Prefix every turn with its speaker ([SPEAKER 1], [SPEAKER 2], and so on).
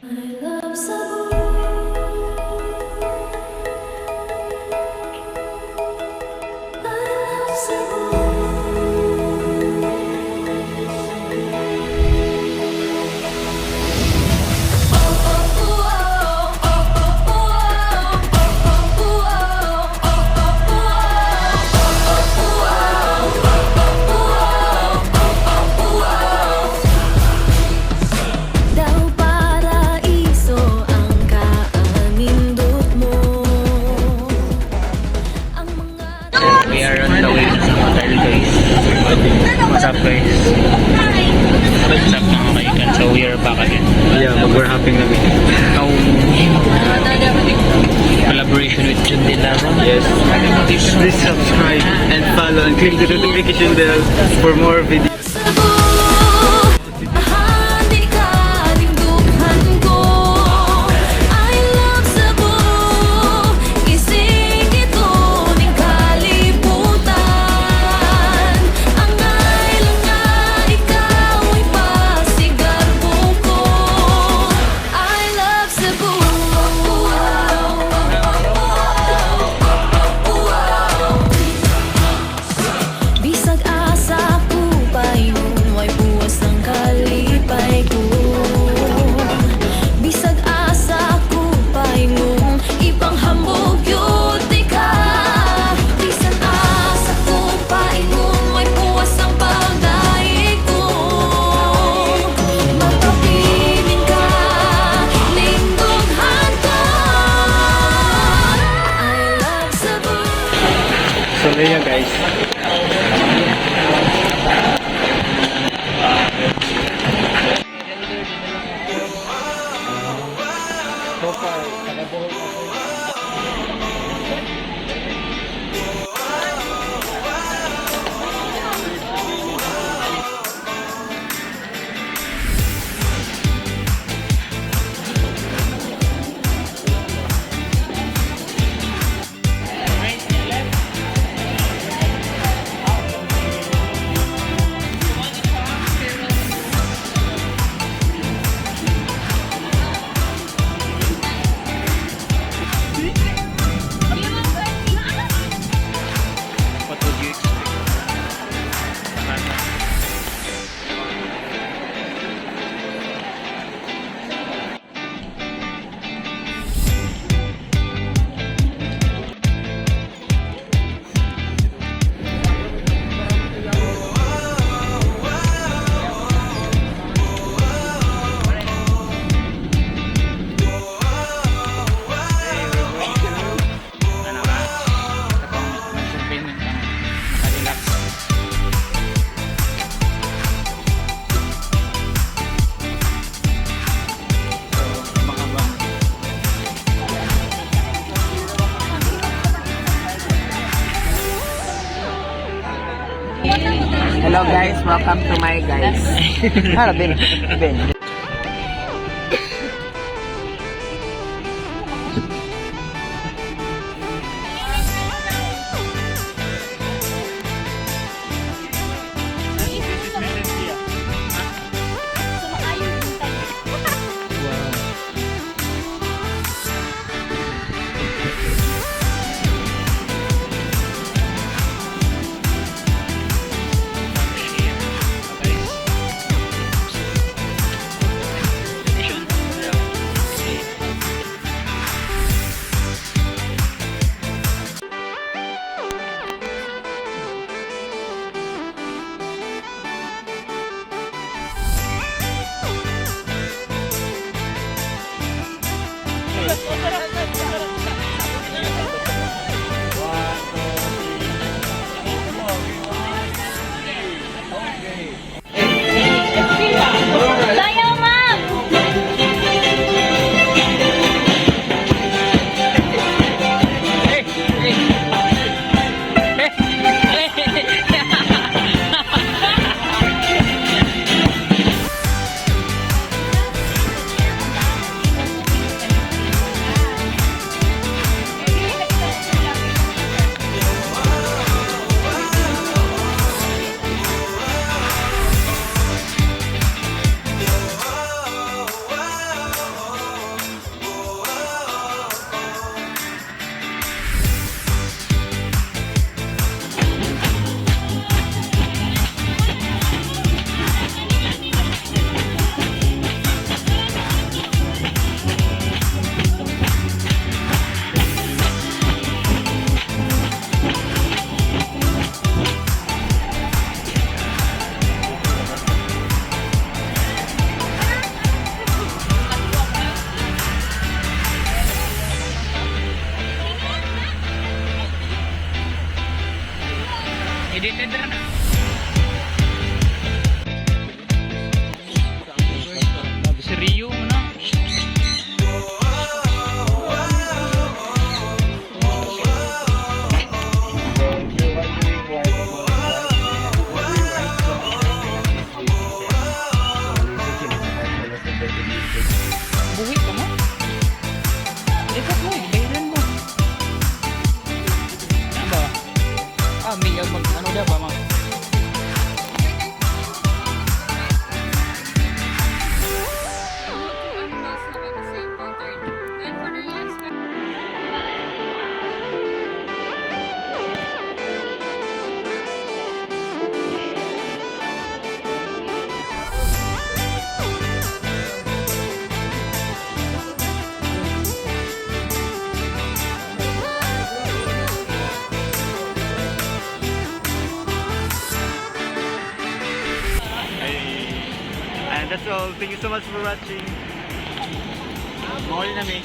[SPEAKER 1] We are on the way to the hotel, guys. What's up, guys? What's up, mga kaigan? So we are back again.
[SPEAKER 2] Yeah, mag-we're-hopping na kami.
[SPEAKER 1] Now, collaboration with Jun De Laro.
[SPEAKER 2] Yes. Please subscribe and follow and click the notification bell for more videos. So there you guys.
[SPEAKER 3] Hello guys, welcome to my guys. Hala, Ben.
[SPEAKER 1] Siya ba mag...
[SPEAKER 2] And that's all. Thank you so much for watching.
[SPEAKER 1] Mahuli na, may.